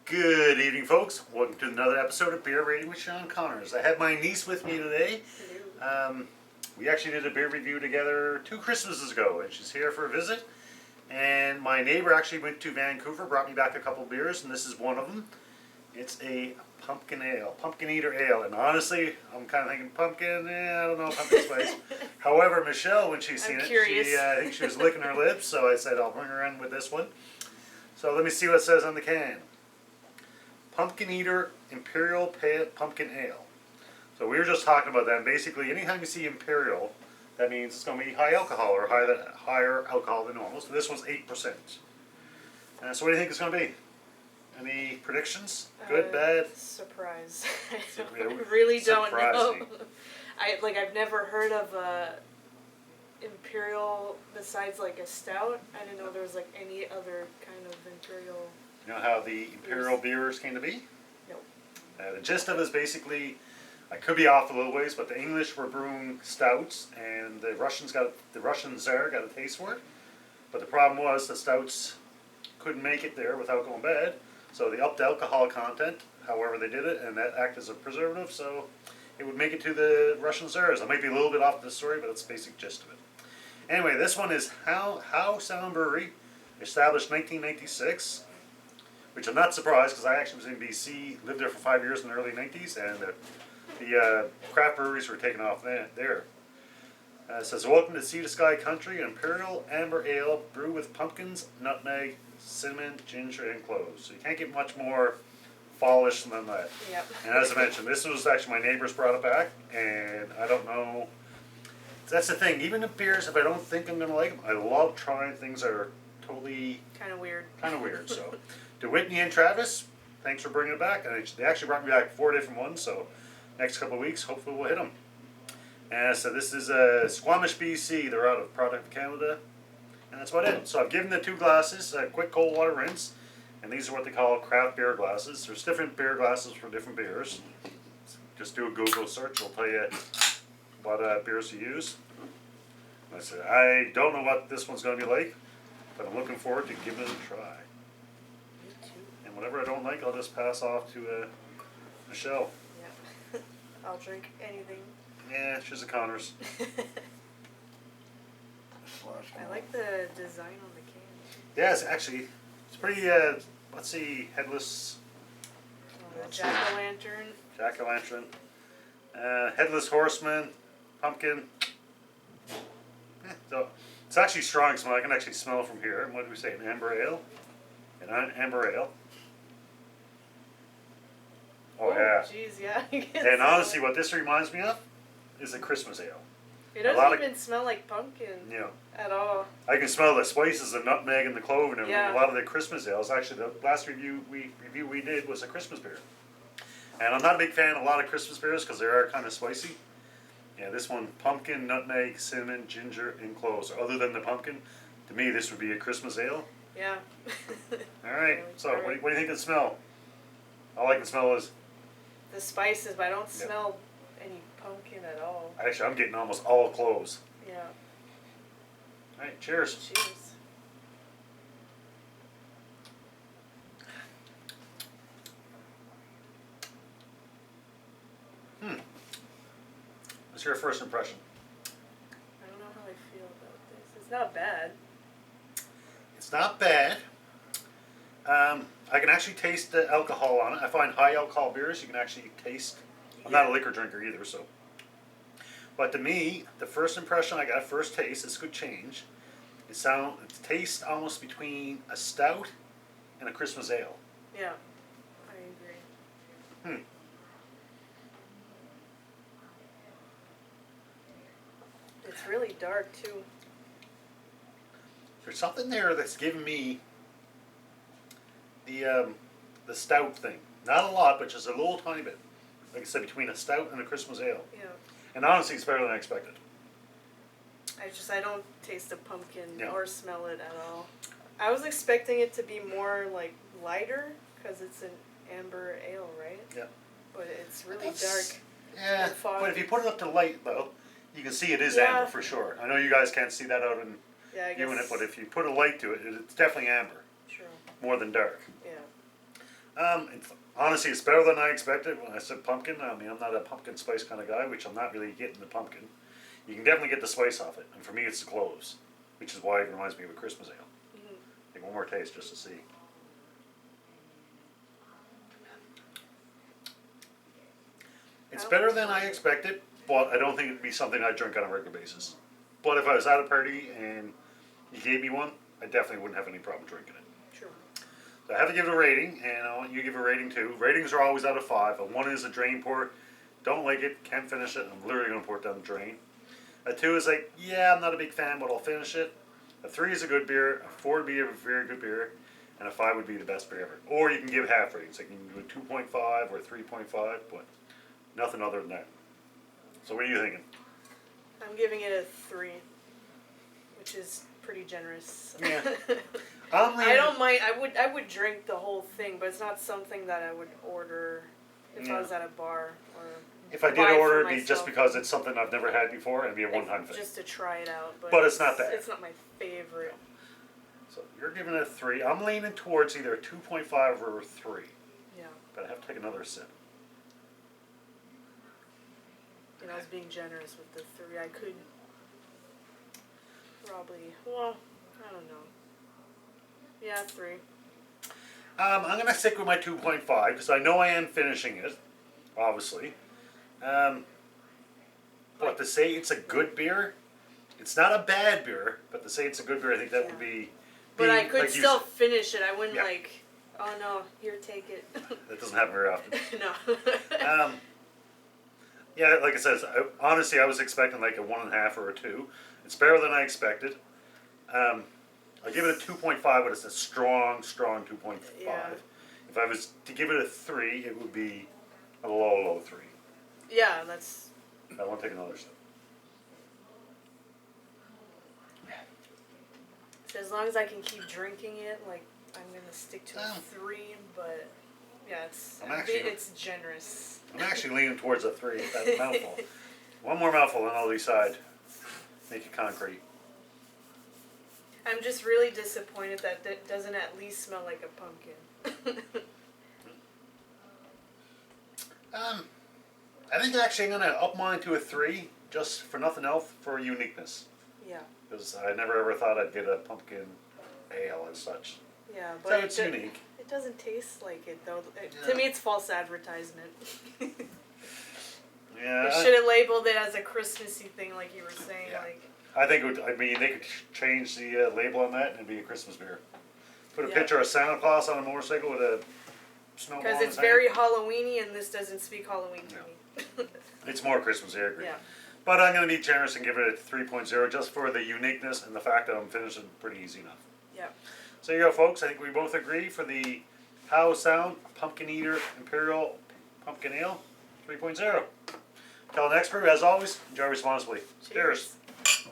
Good evening, folks. Welcome to another episode of Beer Rating with Sean Connors. I have my niece with me today. We actually did a beer review together 2 Christmases ago, and she's here for a visit. And my neighbor actually went to Vancouver, brought me back a couple beers, and this is one of them. It's a Pumpkineater ale. And honestly, I'm kind of thinking pumpkin, I don't know, pumpkin spice. However, Michelle, when she's seen it, I think she was licking her lips, so I said I'll bring her in with this one. So let me see what it says on the can. Pumpkineater Imperial Pumpkin Ale. So we were just talking about that. And basically, anytime you see Imperial, that means it's going to be high alcohol or higher alcohol than normal. So this one's 8%. So what do you think it's going to be? Any predictions? Good, bad? Surprise. I really don't know. Me. I've never heard of a Imperial besides like a stout. I didn't know there was like any other kind of Imperial. You know how the Imperial beers came to be? Nope. The gist of it is basically, I could be off a little ways, but the English were brewing stouts, and the Russian Tsar got a taste for it. But the problem was the stouts couldn't make it there without going bad, so they upped the alcohol content. However they did it, and that acted as a preservative, so it would make it to the Russian Tsars. I might be a little bit off the story, but that's the basic gist of it. Anyway, this one is Howe Sound Brewery, established 1996. Which I'm not surprised, because I actually was in BC, lived there for 5 years in the early 90s, and the craft breweries were taking off there. It says, welcome to Sea to Sky Country, Imperial Amber Ale, brewed with pumpkins, nutmeg, cinnamon, ginger, and cloves. So you can't get much more fallish than that. Yep. And as I mentioned, this was actually my neighbors brought it back, and I don't know. That's the thing, even the beers, if I don't think I'm going to like them, I love trying things that are totally kind of weird. So, to Whitney and Travis, thanks for bringing it back. And they actually brought me back 4 different ones, so next couple of weeks, hopefully we'll hit them. And so this is Squamish, BC. They're out of Product of Canada. And that's about it. So I've given the 2 glasses a quick cold water rinse. And these are what they call craft beer glasses. There's different beer glasses for different beers. Just do a Google search. It'll tell you what beers to use. I don't know what this one's going to be like, but I'm looking forward to giving it a try. And whatever I don't like, I'll just pass off to Michelle. Yeah. I'll drink anything. Yeah, she's a Connors. I like the design on the can. Yeah, it's pretty, let's see, headless. Jack-o'-lantern. Jack-o'-lantern. Headless horseman, pumpkin. So it's actually strong smell. I can actually smell it from here. And what do we say? An amber ale? An amber ale. Oh yeah. Jeez, yeah. And honestly, what this reminds me of is a Christmas ale. It doesn't even smell like pumpkin. Yeah. At all. I can smell the spices, the nutmeg, and the clove, and yeah. A lot of the Christmas ales. Actually, the last review we did was a Christmas beer. And I'm not a big fan of a lot of Christmas beers because they are kind of spicy. Yeah, this one, pumpkin, nutmeg, cinnamon, ginger, and cloves. Other than the pumpkin, to me, this would be a Christmas ale. Yeah. All right. So, what do you think of the smell? All I can smell is the spices, but I don't smell any pumpkin at all. Actually, I'm getting almost all cloves. Yeah. All right. Cheers. Cheers. What's your first impression? I don't know how I feel about this. It's not bad. It's not bad. I can actually taste the alcohol on it. I find high alcohol beers you can actually taste. I'm not a liquor drinker either, so. But to me, the first impression I got, first taste, this could change. It tastes almost between a stout and a Christmas ale. Yeah, I agree. It's really dark too. There's something there that's giving me the stout thing. Not a lot, but just a little tiny bit. Like I said, between a stout and a Christmas ale. Yeah. And honestly, it's better than I expected. I don't taste the pumpkin or smell it at all. I was expecting it to be more like lighter because it's an amber ale, right? Yeah. But it's really dark. Yeah. But if you put it up to light, though, you can see it is amber for sure. I know you guys can't see that out in viewing it, but if you put a light to it, it's definitely amber. True. More than dark. Yeah. Honestly, it's better than I expected. When I said pumpkin, I mean, I'm not a pumpkin spice kind of guy, which I'm not really getting the pumpkin. You can definitely get the spice off it, and for me, it's the cloves, which is why it reminds me of a Christmas ale. Mm-hmm. Take one more taste just to see. It's better than I expected, but I don't think it'd be something I'd drink on a regular basis. But if I was at a party and you gave me one, I definitely wouldn't have any problem drinking it. Sure. So I have to give it a rating, and I want you to give it a rating too. Ratings are always out of 5. A 1 is a drain pour. Don't like it, can't finish it. I'm literally going to pour it down the drain. A 2 is like, yeah, I'm not a big fan, but I'll finish it. A 3 is a good beer. A 4 would be a very good beer. And a 5 would be the best beer ever. Or you can give half ratings. Like you can do a 2.5 or 3.5, but nothing other than that. So what are you thinking? I'm giving it a 3, which is pretty generous. Yeah. I don't mind. I would drink the whole thing, but it's not something that I would order if I was at a bar or. If I did buy order, for it'd be just because it's something I've never had before, and it'd be a one-time thing. Just to try it out, but it's not that. It's not my favorite. So you're giving it a 3. I'm leaning towards either a 2.5 or a 3. Yeah. But I have to take another sip. And I was being generous with the 3. I could probably, well, I don't know. Yeah, 3. I'm going to stick with my 2.5 because I know I am finishing it, obviously. But to say it's a good beer, it's not a bad beer, but to say it's a good beer, I think that would be... But I could like still finish it. I wouldn't Yeah. oh no, here, take it. That doesn't happen very often. No. Yeah, like I said, honestly, I was expecting like a 1.5 or a 2. It's better than I expected. I'll give it a 2.5, but it's a strong 2.5. Yeah. If I was to give it a 3, it would be a low 3. Yeah, that's... I want to take another sip. So as long as I can keep drinking it, like, I'm going to stick to a 3, but... Yeah, it's generous. I'm actually leaning towards a 3. That mouthful. One more mouthful, and I'll decide. Make it concrete. I'm just really disappointed that it doesn't at least smell like a pumpkin. I think actually I'm going to up mine to a 3, just for nothing else, for uniqueness. Yeah. Because I never ever thought I'd get a pumpkin ale as such. Yeah, but So it's unique. It doesn't taste like it though. To me, it's false advertisement. Yeah. They should have labeled it as a Christmassy thing, like you were saying. Yeah. Like. I think it would, I mean they could change the label on that and it'd be a Christmas beer. Put a picture of Santa Claus on a motorcycle with a snowball. Because it's very Halloweeny, and this doesn't speak Halloween to me. It's more Christmassy, I agree. Yeah. But I'm going to be generous and give it a 3.0 just for the uniqueness and the fact that I'm finishing pretty easy enough. Yeah. So here you go, folks. I think we both agree for the How Sound Pumpkineater Imperial Pumpkin Ale 3.0. Till next brew, as always, enjoy responsibly. Cheers. Cheers.